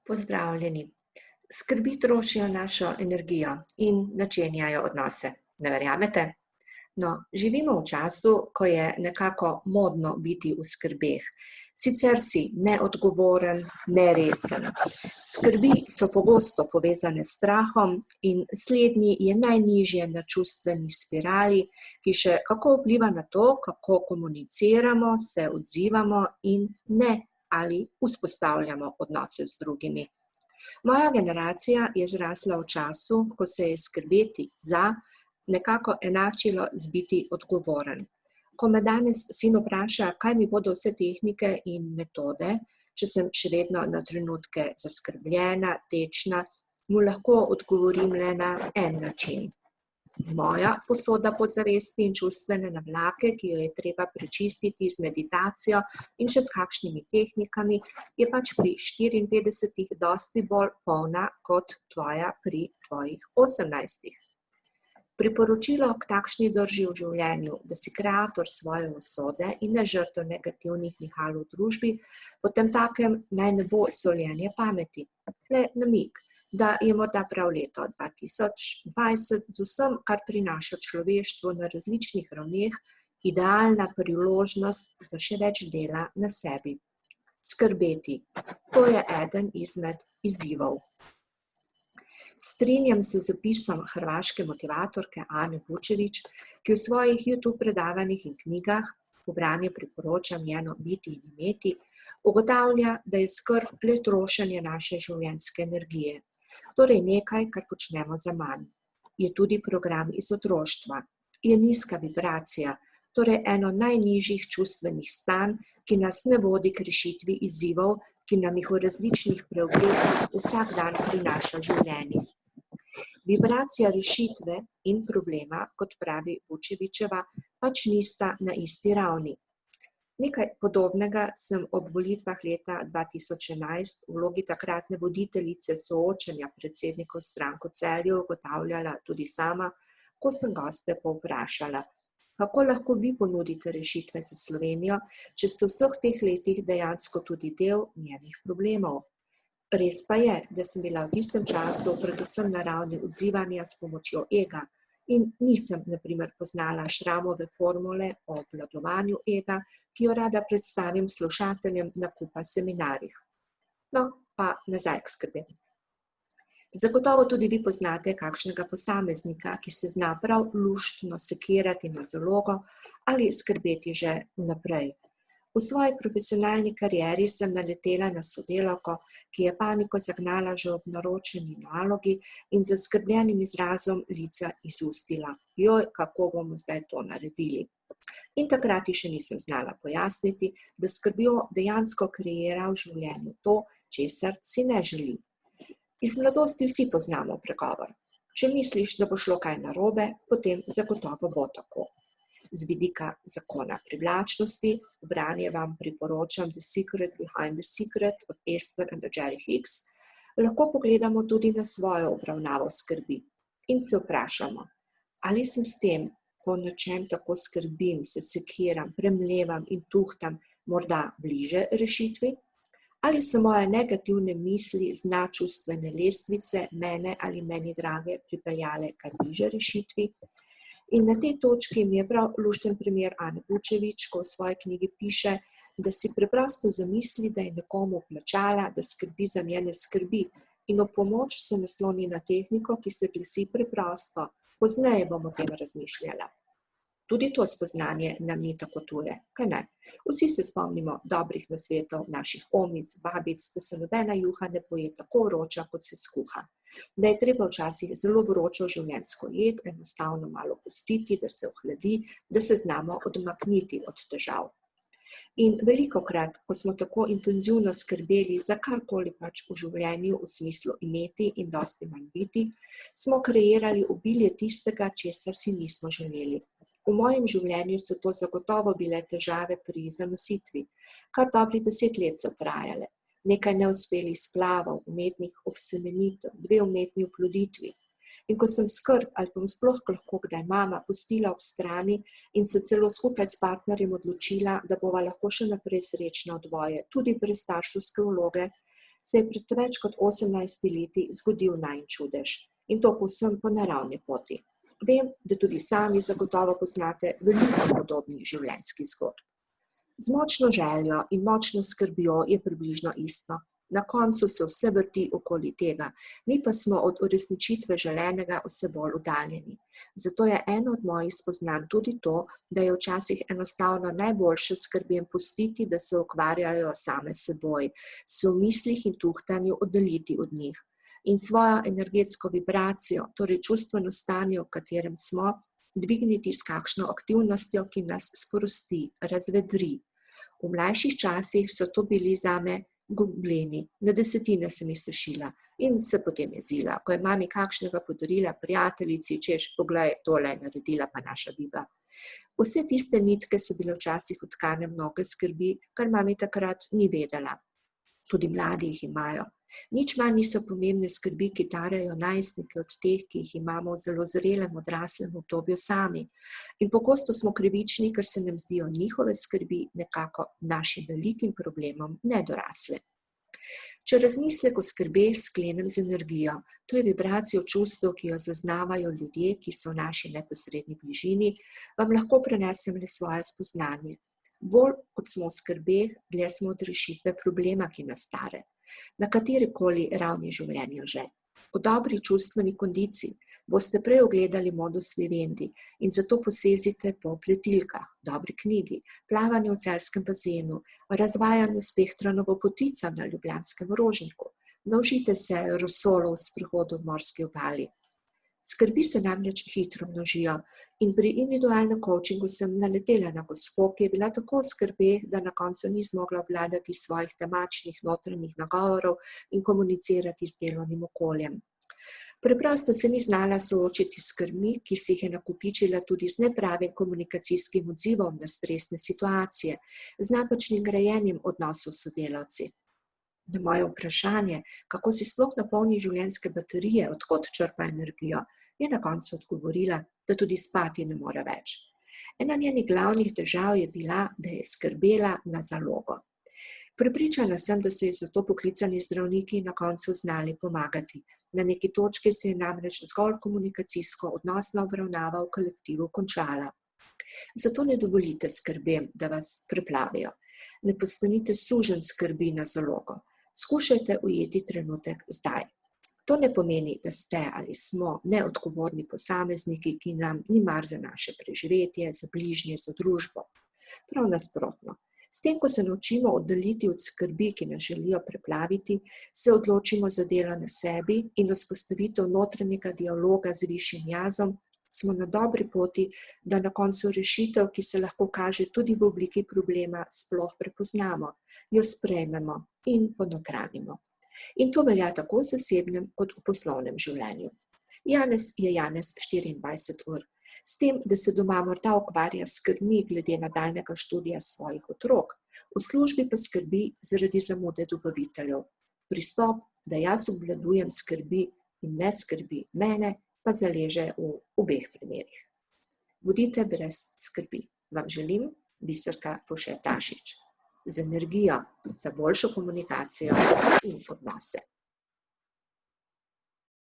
Pozdravljeni. Skrbi trošijo našo energijo in načenjajo odnose. Ne verjamete? No, živimo v času, ko je nekako modno biti v skrbeh. Sicer si neodgovoren, neresen. Skrbi so pogosto povezane s strahom in slednji je najnižje na čustveni spirali, ki še kako vpliva na to, kako komuniciramo, se odzivamo in ne ali vzpostavljamo odnose z drugimi. Moja generacija je zrasla v času, ko se je skrbeti za nekako enačilo z biti odgovoren. Ko me danes sin vpraša, kaj mi bodo vse tehnike in metode, če sem še vedno na trenutke zaskrbljena, tečna, mu lahko odgovorim le na en način. Moja posoda podzavesti in čustvene navlake, ki jo je treba prečistiti z meditacijo in še s kakšnimi tehnikami, je pač pri 54 dosti bolj polna kot tvoja pri tvojih 18. Priporočilo k takšni drži v življenju, da si kreator svoje usode in ne žrtev negativnih nihal v družbi, potemtakem naj ne bo soljenje pameti. Le namig, da je morda prav leto 2020 z vsem, kar prinaša človeštvo na različnih ravneh, idealna priložnost za še več dela na sebi. Skrbeti, to je eden izmed izzivov. Strinjam se z zapisom hrvaške motivatorke Ane Vučević, ki v svojih YouTube predavanjih in knjigah, v branje priporočam njeno Biti in imeti, ugotavlja, da je skrb le trošenje naše življenjske energije. Torej nekaj, kar počnemo za manj. Je tudi program iz otroštva. Je nizka vibracija, torej eno najnižjih čustvenih stanj, ki nas ne vodi k rešitvi izzivov, ki nam jih v različnih preoblikah vsak dan prinaša življenje. Vibracija rešitve in problema, kot pravi Vučevićeva, pač nista na isti ravni. Nekaj podobnega sem ob volitvah leta 2011 v vlogi takratne voditeljice soočenja predsednikov strank v Celju ugotavljala tudi sama, ko sem goste povprašala, kako lahko vi ponudite rešitve za Slovenijo, če ste v vseh teh letih dejansko tudi del njenih problemov. Res pa je, da sem bila v tistem času predvsem na ravni odzivanja s pomočjo ega in nisem, na primer, poznala Šramove formule o obvladovanju ega, ki jo rada predstavim slušateljem na kupa seminarjih. No, pa nazaj k skrbem. Zagotovo tudi vi poznate kakšnega posameznika, ki se zna prav luštno sekirati na zalogo ali skrbeti že vnaprej. V svoji profesionalni karieri sem naletela na sodelavko, ki je paniko zagnala že ob naročeni nalogi in z zaskrbljenim izrazom lica izustila. Joj, kako bomo zdaj to naredili? In takrat ji še nisem znala pojasniti, da skrbjo dejansko kreira v življenju to, česar si ne želi. Iz mladosti vsi poznamo pregovor. Če misliš, da bo šlo kaj narobe, potem zagotovo bo tako. Z vidika zakona privlačnosti, v branje vam priporočam The Secret Behind the Secret od Esther and Jerry Hicks, lahko pogledamo tudi na svojo obravnavo skrbi in se vprašamo, ali sem s tem, ko na čem tako skrbim, se sekiram, premlevam in tuhtam, morda bliže rešitvi? Ali so moje negativne misli z dna čustvene lestvice mene ali meni drage pripeljale kar bliže rešitvi? In na tej točki mi je prav lušten primer Ane Vučević, ko v svoji knjigi piše, da si preprosto zamisli, da je nekomu plačala, da skrbi za njene skrbi in v pomoč se nasloni na tehniko, ki se glasi preprosto. Pozneje bom o tem razmišljala. Tudi to spoznanje nam ni tako tuje, kaj ne? Vsi se spomnimo dobrih nasvetov naših omic, babic, da se nobena juha ne poje tako vroča, kot se skuha. Da je treba včasih zelo vročo življenjsko jed enostavno malo pustiti, da se ohladi, da se znamo odmakniti od težav. In velikokrat, ko smo tako intenzivno skrbeli za karkoli pač v življenju v smislu imeti in dosti manj biti, smo kreirali obilje tistega, česar si nismo želeli. V mojem življenju so to zagotovo bile težave pri zanositvi. Kar dobrih 10 let so trajale. Nekaj neuspelih splavov, umetnih obsemenitev, 2 umetni oploditvi. In ko sem skrb ali bom sploh lahko kdaj mama pustila ob strani in se celo skupaj s partnerjem odločila, da bova lahko še naprej srečna v dvoje, tudi brez starševske vloge, se je pred več kot 18 leti zgodil najin čudež in to povsem po naravni poti. Vem, da tudi sami zagotovo poznate veliko podobnih življenjskih zgodb. Z močno željo in močno skrbjo je približno isto. Na koncu se vse vrti okoli tega, mi pa smo od uresničitve želenega vse bolj oddaljeni. Zato je eno od mojih spoznanj tudi to, da je včasih enostavno najboljše skrbem pustiti, da se ukvarjajo same s seboj, se v mislih in tuhtanju oddaljiti od njih. In svojo energetsko vibracijo, torej čustveno stanje, v katerem smo, dvigniti s kakšno aktivnostjo, ki nas sprosti, razvedri. V mlajših časih so to bili zame gobeleni, na desetine sem jih sešila in se potem jezila, ko je mami kakšnega podarila prijateljici, češ, poglej, tole je naredila pa naša biba. Vse tiste nitke so bile včasih vtkane mnoge skrbi, kar mami takrat ni vedela. Tudi mladi jih imajo. Nič manj niso pomembne skrbi, ki tarejo najstnike od teh, ki jih imamo v zelo zrelem odraslem obdobju sami. In pogosto smo krivični, ker se nam zdijo njihove skrbi nekako našim velikim problemom nedorasle. Če razmislek o skrbeh sklenem z energijo, to je vibracijo čustev, ki jo zaznavajo ljudje, ki so v naši neposredni bližini, vam lahko prenesem le svoje spoznanje. Bolj kot smo v skrbeh, dlje smo od rešitve problema, ki nas stare. Na katerikoli ravni življenja že. V dobri čustveni kondiciji boste prej ogledali modus vivendi in zato posezite po pletilkah, dobri knjigi, plavanju v celjskem bazenu, razvajanju s Pehtranovo potico na ljubljanskem Rožniku, naučite se rosolov s sprehodom v morski obali. Skrbi se namreč hitro množijo in pri individualnem coachingu sem naletela na gospo, ki je bila tako v skrbeh, da na koncu ni zmogla obvladati svojih temačnih notranjih nagovorov in komunicirati z delovnim okoljem. Preprosto se ni znala soočiti s skrbmi, ki si jih je nakopičila tudi z nepravim komunikacijskim odzivom na stresne situacije, z napačnim grajenjem odnosov s sodelavci. Na moje vprašanje, kako si sploh napolni življenjske baterije, od kod črpa energijo, je na koncu odgovorila, da tudi spati ne more več. Ena njenih glavnih težav je bila, da je skrbela na zalogo. Prepričana sem, da so ji zato poklicani zdravniki na koncu znali pomagati. Na neki točki se je namreč zgolj komunikacijsko odnosna obravnava v kolektivu končala. Zato ne dovolite skrbem, da vas preplavijo. Ne postanite suženj skrbi na zalogo. Skušajte ujeti trenutek zdaj. To ne pomeni, da ste ali smo neodgovorni posamezniki, ki nam ni mar za naše preživetje, za bližnje, za družbo. Prav nasprotno. S tem, ko se naučimo oddaljiti od skrbi, ki nas želijo preplaviti, se odločimo za delo na sebi in vzpostavitev notranjega dialoga z višjim jazom, smo na dobri poti, da na koncu rešitev, ki se lahko kaže tudi v obliki problema, sploh prepoznamo, jo sprejmemo in ponotranimo. In to velja tako v zasebnem kot v poslovnem življenju. Janez je Janez 24 ur. S tem, da se doma morda ukvarja s skrbmi glede nadaljnjega študija svojih otrok, v službi pa skrbi zaradi zamude dobaviteljev. Pristop, da jaz obvladujem skrbi in ne skrbi mene, pa zaleže v obeh primerih. Bodite brez skrbi. Vam želim Biserka Povše Tašič. Z energijo za boljšo komunikacijo in odnose.